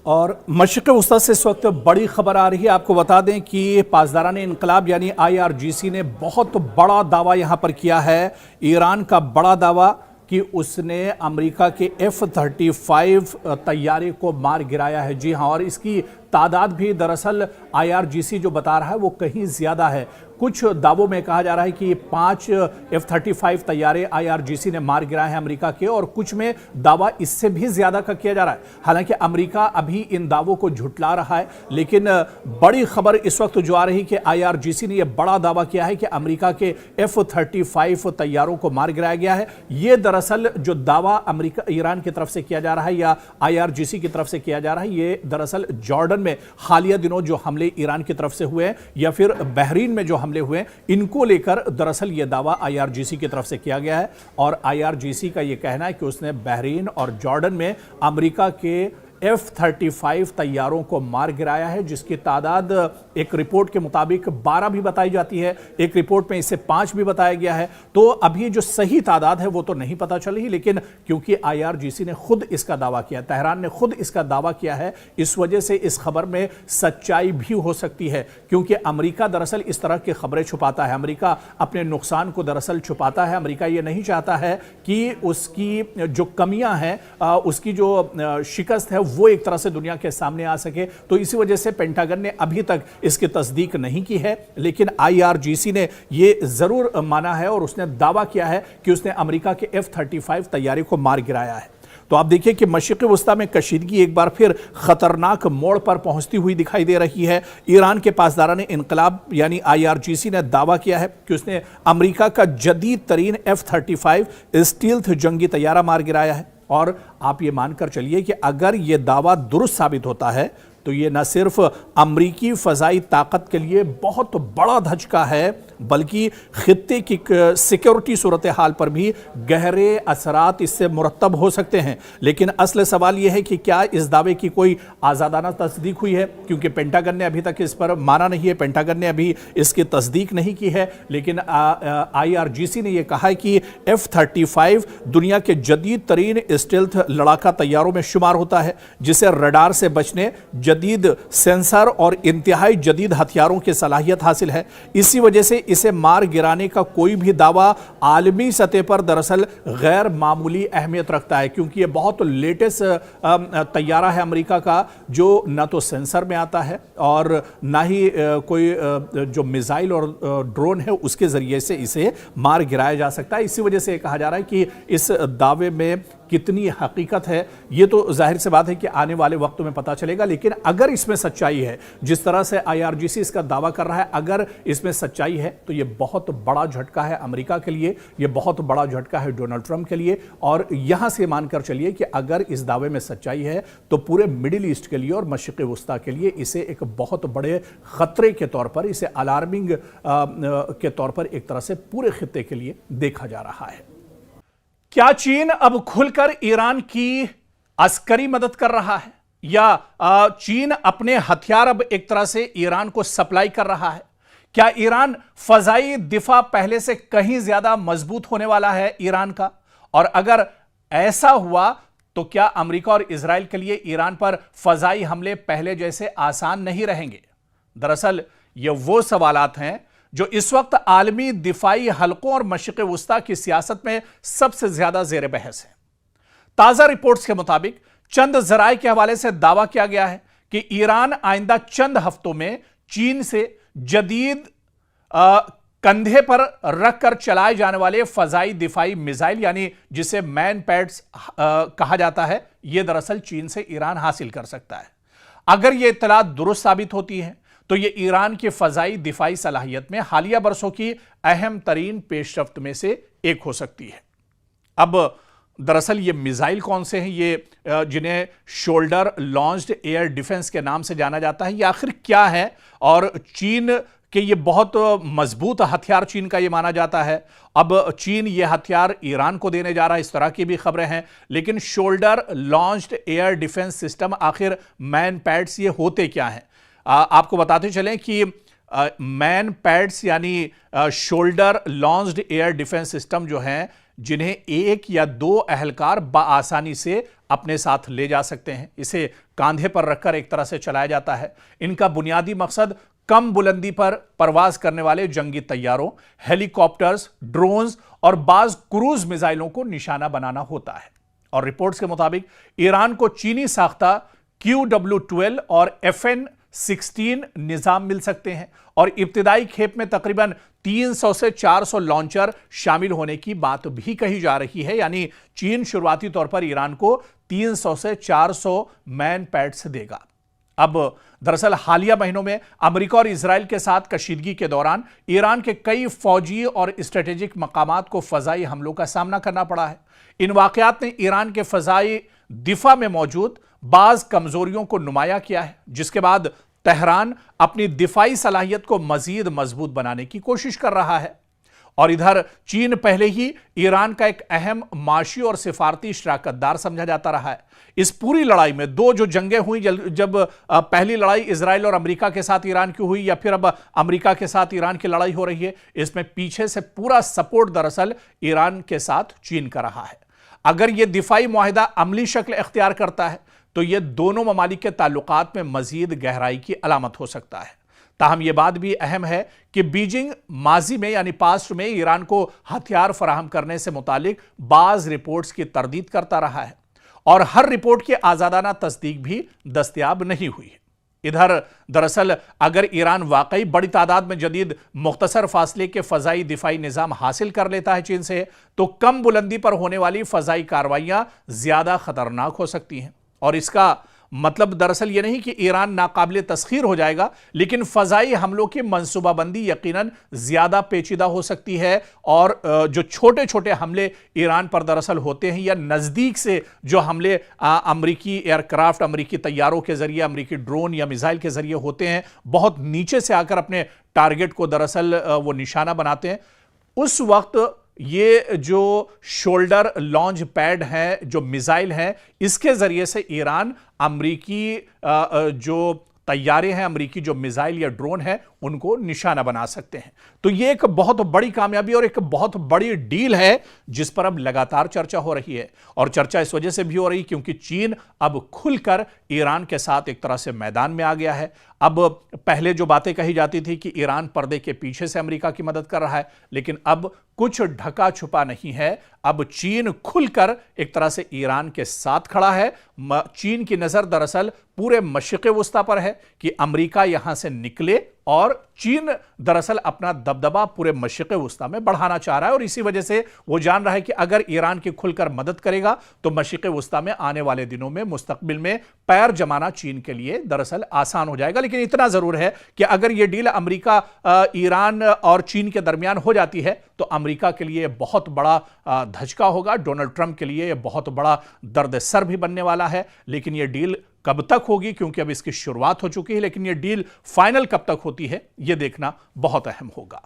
और मशरिक़ वस्ता से इस वक्त बड़ी खबर आ रही है। आपको बता दें कि पासदारान इनकलाब यानी IRGC ने बहुत बड़ा दावा यहां पर किया है। ईरान का बड़ा दावा कि उसने अमेरिका के F-35 तैयारे को मार गिराया है। जी हां, और इसकी तादाद भी दरअसल IRGC जो बता रहा है वो कहीं ज्यादा है। कुछ दावों में कहा जा रहा है कि 5 F-35 तैयारे IRGC ने मार गिराए हैं अमेरिका के, और कुछ में दावा इससे भी ज्यादा का किया जा रहा है। हालांकि अमेरिका अभी इन दावों को झुटला रहा है, लेकिन बड़ी खबर इस वक्त जो आ रही कि IRGC ने यह बड़ा दावा किया है कि अमेरिका के F-35 तैयारों को मार गिराया गया है। यह दरअसल जो दावा अमेरिका ईरान की तरफ से किया जा रहा है या IRGC की तरफ से किया जा रहा है, यह दरअसल जॉर्डन में हालिया दिनों जो हमले ईरान की तरफ से हुए हैं या फिर बहरीन में जो हमले हुए इनको लेकर दरअसल यह दावा IRGC की तरफ से किया गया है। और IRGC का यह कहना है कि उसने बहरीन और जॉर्डन में अमेरिका के F-35 तैयारों को मार गिराया है, जिसकी तादाद एक रिपोर्ट के मुताबिक 12 भी बताई जाती है, एक रिपोर्ट में इसे 5 भी बताया गया है। तो अभी जो सही तादाद है वो तो नहीं पता चल रही, लेकिन क्योंकि IRGC ने खुद इसका दावा किया, तेहरान ने खुद इसका दावा किया है, इस वजह से इस खबर में सच्चाई भी हो सकती है। क्योंकि अमेरिका दरअसल इस तरह की खबरें छुपाता है, अमेरिका अपने नुकसान को दरअसल छुपाता है। अमेरिका ये नहीं चाहता है कि उसकी जो कमियां हैं, उसकी जो शिकस्त है वो एक तरह से दुनिया के सामने आ सके। तो इसी वजह से पेंटागन ने अभी तक इसकी तस्दीक नहीं की है, लेकिन IRGC ने यह जरूर माना है और उसने दावा किया है कि उसने अमेरिका के F-35 तैयारी को मार गिराया है। तो आप देखिए कि मशरिक़ वस्ता में कशीदगी एक बार फिर खतरनाक मोड़ पर पहुंचती हुई दिखाई दे रही है। ईरान के पासदारान इनकलाब यानी IRGC ने दावा किया है कि उसने अमेरिका का जदीद तरीन F-35 स्टील्थ जंगी तैयारा मार गिराया है। और आप ये मानकर चलिए कि अगर ये दावा दुरुस्त साबित होता है तो ये न सिर्फ अमरीकी फ़ज़ाई ताकत के लिए बहुत बड़ा धचका है, बल्कि खित्ते की सिक्योरिटी सूरत हाल पर भी गहरे असरात इससे मुरतब हो सकते हैं। लेकिन असल सवाल यह है कि क्या इस दावे की कोई आज़ादाना तस्दीक हुई है, क्योंकि पेंटागन ने अभी तक इस पर माना नहीं है, पेंटागन ने अभी इसकी तस्दीक नहीं की है। लेकिन IRGC ने यह कहा है कि F-35 दुनिया के जदीद तरीन स्टेल्थ लड़ाका तैयारों में शुमार होता है, जिसे रडार से बचने, जदीद सेंसर और इंतहाई जदीद हथियारों की सलाहियत हासिल है। इसी वजह से इसे मार गिराने का कोई भी दावा आलमी सतह पर दरअसल गैर मामूली अहमियत रखता है, क्योंकि यह बहुत लेटेस्ट तैयारा है अमेरिका का, जो न तो सेंसर में आता है और ना ही कोई जो मिसाइल और ड्रोन है उसके जरिए से इसे मार गिराया जा सकता है। इसी वजह से कहा जा रहा है कि इस दावे में कितनी हकीकत है ये तो जाहिर सी बात है कि आने वाले वक्तों में पता चलेगा। लेकिन अगर इसमें सच्चाई है, जिस तरह से IRGC इसका दावा कर रहा है, अगर इसमें सच्चाई है तो यह बहुत बड़ा झटका है अमेरिका के लिए, यह बहुत बड़ा झटका है डोनाल्ड ट्रंप के लिए। और यहां से मानकर चलिए कि अगर इस दावे में सच्चाई है तो पूरे मिडिल ईस्ट के लिए और मशरिक़ वस्ता के लिए इसे एक बहुत बड़े खतरे के तौर पर, इसे अलार्मिंग के तौर पर एक तरह से पूरे खित्ते के लिए देखा जा रहा है। क्या चीन अब खुलकर ईरान की अस्करी मदद कर रहा है, या चीन अपने हथियार अब एक तरह से ईरान को सप्लाई कर रहा है? क्या ईरान फजाई दिफा पहले से कहीं ज्यादा मजबूत होने वाला है ईरान का? और अगर ऐसा हुआ तो क्या अमेरिका और इजराइल के लिए ईरान पर फजाई हमले पहले जैसे आसान नहीं रहेंगे? दरअसल ये वो सवालात हैं जो इस वक्त आलमी दिफाई हलकों और मशरिक़ वस्ता की सियासत में सबसे ज्यादा जेर बहस है। ताजा रिपोर्ट्स के मुताबिक चंद जराए के हवाले से दावा किया गया है कि ईरान आइंदा चंद हफ्तों में चीन से जदीद कंधे पर रखकर चलाए जाने वाले फजाई दिफाई मिसाइल, यानी जिसे मैन पैड्स कहा जाता है, यह दरअसल चीन से ईरान हासिल कर सकता है। अगर यह इत्तला दुरुस्त साबित होती है तो यह ईरान की फजाई दिफाई सलाहियत में हालिया बरसों की अहम तरीन पेशरफ्त में से एक हो सकती है। अब दरअसल ये मिसाइल कौन से हैं, ये जिन्हें शोल्डर लॉन्च्ड एयर डिफेंस के नाम से जाना जाता है, ये आखिर क्या है? और चीन के ये बहुत मजबूत हथियार चीन का ये माना जाता है। अब चीन ये हथियार ईरान को देने जा रहा है, इस तरह की भी खबरें हैं। लेकिन shoulder launched air defence system, आखिर मैन पैड्स ये होते क्या हैं? आपको बताते चलें कि मैन पैड्स यानी shoulder launched air defence system जो हैं, जिन्हें एक या दो अहलकार बआसानी से अपने साथ ले जा सकते हैं। इसे कांधे पर रखकर एक तरह से चलाया जाता है। इनका बुनियादी मकसद कम बुलंदी पर परवाज करने वाले जंगी तैयारों, हेलीकॉप्टर्स, ड्रोन्स और बाज क्रूज मिसाइलों को निशाना बनाना होता है। और रिपोर्ट्स के मुताबिक ईरान को चीनी साख्ता QW-12 और FN-16 निजाम मिल सकते हैं और इब्तिदाई खेप में तकरीबन 300 से 400 लॉन्चर शामिल होने की बात भी कही जा रही है। यानी चीन शुरुआती तौर पर ईरान को 300 से 400 मैन पैड्स देगा। अब दरअसल हालिया महीनों में अमेरिका और इजराइल के साथ कशीदगी के दौरान ईरान के कई फौजी और स्ट्रेटेजिक मकामात को फजाई हमलों का सामना करना पड़ा है। इन वाकयात ने ईरान के फजाई दिफा में मौजूद बाज कमजोरियों को नुमाया किया है, जिसके बाद तेहरान अपनी दिफाई सलाहियत को मजीद मजबूत बनाने की कोशिश कर रहा है। और इधर चीन पहले ही ईरान का एक अहम माशी और सिफारती शराकतदार समझा जाता रहा है। इस पूरी लड़ाई में दो जो जंगें हुई, जब पहली लड़ाई इजराइल और अमेरिका के साथ ईरान की हुई या फिर अब अमेरिका के साथ ईरान की लड़ाई हो रही है, इसमें पीछे से पूरा सपोर्ट दरअसल ईरान के साथ चीन का रहा है। अगर यह दिफाई मुआहिदा अमली शक्ल इख्तियार करता है तो यह दोनों ममालिक के ताल्लुकात में मजीद गहराई की अलामत हो सकता है। ताहम यह बात भी अहम है कि बीजिंग माजी में यानी पास्ट में ईरान को हथियार फराहम करने से मुतालिक बाज रिपोर्ट्स की तरदीद करता रहा है और हर रिपोर्ट की आजादाना तस्दीक भी दस्तयाब नहीं हुई है। इधर दरअसल अगर ईरान वाकई बड़ी तादाद में जदीद मुख्तसर फासले के फजाई दिफाई निजाम हासिल कर लेता है चीन से, तो कम बुलंदी पर होने वाली फजाई कार्रवाइयां ज्यादा खतरनाक हो सकती हैं। और इसका मतलब दरअसल यह नहीं कि ईरान नाकाबिले तस्खीर हो जाएगा, लेकिन फजाई हमलों की मनसूबाबंदी यकीनन ज्यादा पेचीदा हो सकती है। और जो छोटे छोटे हमले ईरान पर दरअसल होते हैं या नजदीक से जो हमले अमरीकी एयरक्राफ्ट, अमरीकी तैयारों के जरिए, अमरीकी ड्रोन या मिसाइल के जरिए होते हैं, बहुत नीचे से आकर अपने टारगेट को दरअसल वो निशाना बनाते हैं, उस वक्त ये जो शोल्डर लॉन्च पैड है, जो मिसाइल है, इसके जरिए से ईरान अमरीकी जो तैयारे हैं, अमरीकी जो मिसाइल या ड्रोन है, उनको निशाना बना सकते हैं। तो ये एक बहुत बड़ी कामयाबी और एक बहुत बड़ी डील है जिस पर अब लगातार चर्चा हो रही है। और चर्चा इस वजह से भी हो रही क्योंकि चीन अब खुलकर ईरान के साथ एक तरह से मैदान में आ गया है। अब पहले जो बातें कही जाती थी कि ईरान पर्दे के पीछे से अमेरिका की मदद कर रहा है, लेकिन अब कुछ ढका छुपा नहीं है। अब चीन खुलकर एक तरह से ईरान के साथ खड़ा है। चीन की नजर दरअसल पूरे मशरिक़ वुस्ता पर है कि अमेरिका यहां से निकले और चीन दरअसल अपना दबदबा पूरे मशरिक़ वुस्ता में बढ़ाना चाह रहा है। और इसी वजह से वो जान रहा है कि अगर ईरान की खुलकर मदद करेगा तो मशरिक़ वुस्ता में आने वाले दिनों में, मुस्तकबिल में पैर जमाना चीन के लिए दरअसल आसान हो जाएगा। लेकिन इतना जरूर है कि अगर यह डील अमेरिका, ईरान और चीन के दरमियान हो जाती है तो अमेरिका के लिए बहुत बड़ा धचका होगा, डोनाल्ड ट्रंप के लिए यह बहुत बड़ा दर्द सर भी बनने वाला है। लेकिन यह डील कब तक होगी, क्योंकि अब इसकी शुरुआत हो चुकी है, लेकिन यह डील फाइनल कब तक होती है, यह देखना बहुत अहम होगा।